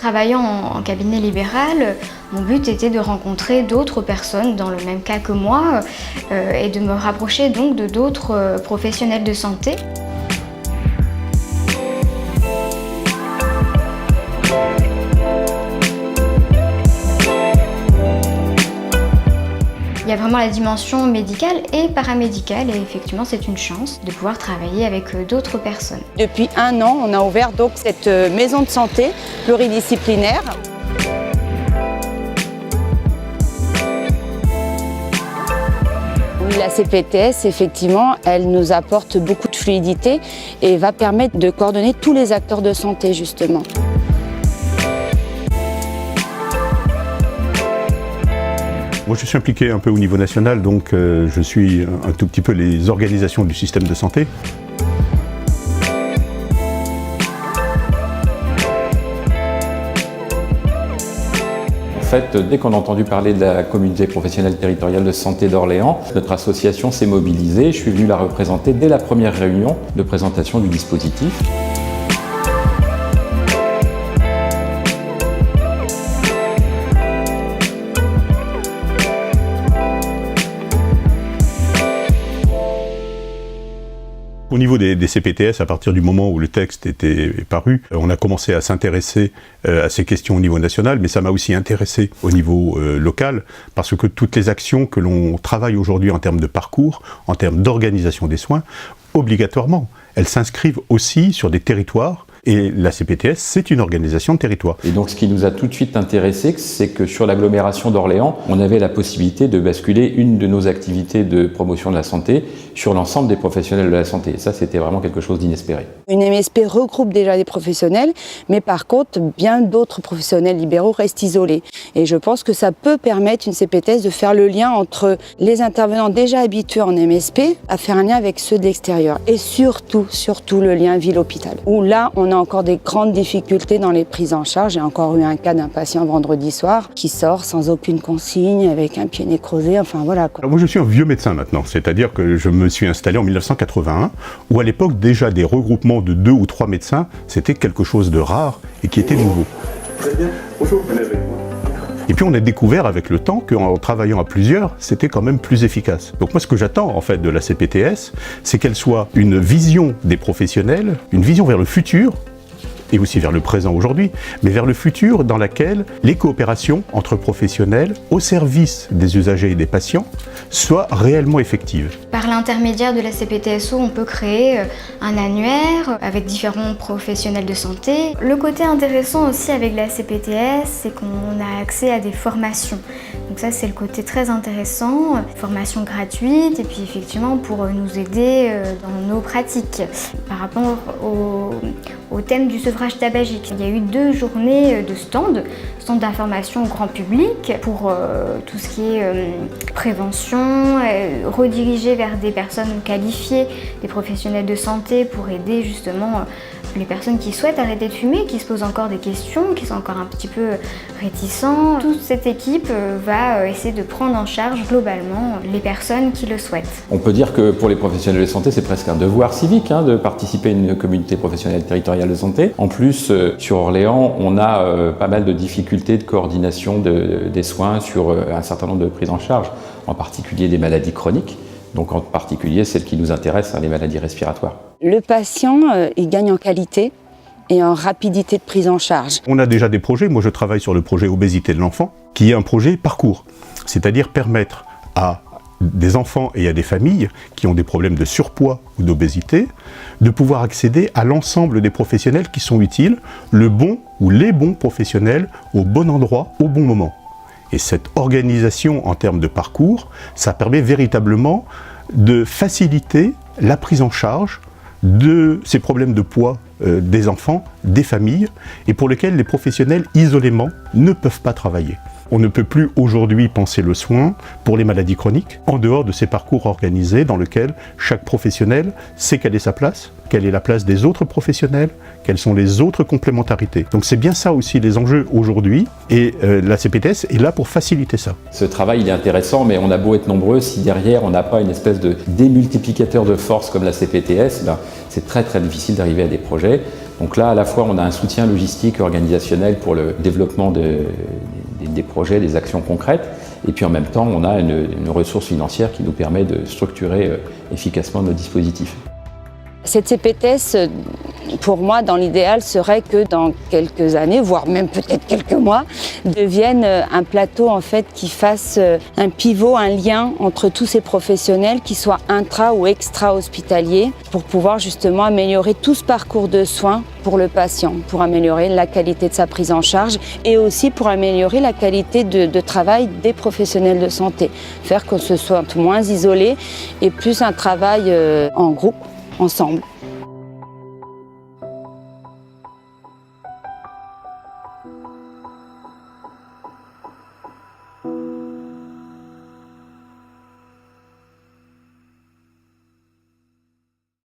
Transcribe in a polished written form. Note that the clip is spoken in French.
Travaillant en cabinet libéral, mon but était de rencontrer d'autres personnes dans le même cas que moi et de me rapprocher donc de d'autres professionnels de santé. Il y a vraiment la dimension médicale et paramédicale et effectivement c'est une chance de pouvoir travailler avec d'autres personnes. Depuis 1 an, on a ouvert donc cette maison de santé pluridisciplinaire. Oui, la CPTS, effectivement, elle nous apporte beaucoup de fluidité et va permettre de coordonner tous les acteurs de santé justement. Moi, je suis impliqué un peu au niveau national, donc je suis un tout petit peu les organisations du système de santé. En fait, dès qu'on a entendu parler de la communauté professionnelle territoriale de santé d'Orléans, notre association s'est mobilisée. Je suis venu la représenter dès la première réunion de présentation du dispositif. Au niveau des CPTS, à partir du moment où le texte était paru, on a commencé à s'intéresser à ces questions au niveau national, mais ça m'a aussi intéressé au niveau local, parce que toutes les actions que l'on travaille aujourd'hui en termes de parcours, en termes d'organisation des soins, obligatoirement, elles s'inscrivent aussi sur des territoires. Et la CPTS, c'est une organisation de territoire. Et donc ce qui nous a tout de suite intéressé, c'est que sur l'agglomération d'Orléans, on avait la possibilité de basculer une de nos activités de promotion de la santé sur l'ensemble des professionnels de la santé. Et ça, c'était vraiment quelque chose d'inespéré. Une MSP regroupe déjà des professionnels, mais par contre, bien d'autres professionnels libéraux restent isolés. Et je pense que ça peut permettre une CPTS de faire le lien entre les intervenants déjà habitués en MSP à faire un lien avec ceux de l'extérieur. Et surtout le lien ville-hôpital. Où là, on a encore des grandes difficultés dans les prises en charge. J'ai encore eu un cas d'un patient vendredi soir qui sort sans aucune consigne, avec un pied nécrosé, enfin voilà quoi. Alors moi je suis un vieux médecin maintenant, c'est-à-dire que je me suis installé en 1981, où à l'époque déjà des regroupements de 2 ou 3 médecins, c'était quelque chose de rare et qui était nouveau. Très bien. Bonjour, venez avec moi. Et puis on a découvert avec le temps qu'en travaillant à plusieurs, c'était quand même plus efficace. Donc moi ce que j'attends en fait de la CPTS, c'est qu'elle soit une vision des professionnels, une vision vers le futur, et aussi vers le présent aujourd'hui, mais vers le futur dans laquelle les coopérations entre professionnels au service des usagers et des patients soient réellement effectives. Par l'intermédiaire de la CPTSO, on peut créer un annuaire avec différents professionnels de santé. Le côté intéressant aussi avec la CPTS, c'est qu'on a accès à des formations. Donc ça, c'est le côté très intéressant, formation gratuite et puis effectivement pour nous aider dans nos pratiques. Par rapport au thème du sevrage tabagique, il y a eu 2 journées de stands d'information au grand public pour tout ce qui est prévention, rediriger vers des personnes qualifiées, des professionnels de santé pour aider justement les personnes qui souhaitent arrêter de fumer, qui se posent encore des questions, qui sont encore un petit peu réticents. Toute cette équipe va essayer de prendre en charge globalement les personnes qui le souhaitent. On peut dire que pour les professionnels de santé, c'est presque un devoir civique de participer à une communauté professionnelle territoriale de santé. En plus, sur Orléans, on a pas mal de difficultés de coordination des soins sur un certain nombre de prises en charge, en particulier des maladies chroniques. Donc en particulier celles qui nous intéressent, les maladies respiratoires. Le patient, il gagne en qualité et en rapidité de prise en charge. On a déjà des projets, moi je travaille sur le projet obésité de l'enfant, qui est un projet parcours, c'est-à-dire permettre à des enfants et à des familles qui ont des problèmes de surpoids ou d'obésité, de pouvoir accéder à l'ensemble des professionnels qui sont utiles, le bon ou les bons professionnels au bon endroit, au bon moment. Et cette organisation en termes de parcours, ça permet véritablement de faciliter la prise en charge de ces problèmes de poids des enfants, des familles, et pour lesquels les professionnels isolément ne peuvent pas travailler. On ne peut plus aujourd'hui penser le soin pour les maladies chroniques en dehors de ces parcours organisés dans lesquels chaque professionnel sait quelle est sa place, quelle est la place des autres professionnels, quelles sont les autres complémentarités. Donc c'est bien ça aussi les enjeux aujourd'hui et la CPTS est là pour faciliter ça. Ce travail il est intéressant, mais on a beau être nombreux, si derrière on n'a pas une espèce de démultiplicateur de force comme la CPTS, c'est très difficile d'arriver à des projets. Donc là, à la fois, on a un soutien logistique, organisationnel pour le développement des projets, des actions concrètes, et puis en même temps, on a une ressource financière qui nous permet de structurer efficacement nos dispositifs. Cette CPTS, pour moi, dans l'idéal, serait que dans quelques années, voire même peut-être quelques mois, devienne un plateau en fait qui fasse un pivot, un lien entre tous ces professionnels, qui soient intra ou extra-hospitaliers, pour pouvoir justement améliorer tout ce parcours de soins pour le patient, pour améliorer la qualité de sa prise en charge et aussi pour améliorer la qualité de travail des professionnels de santé. Faire qu'on se soit moins isolé et plus un travail en groupe, ensemble.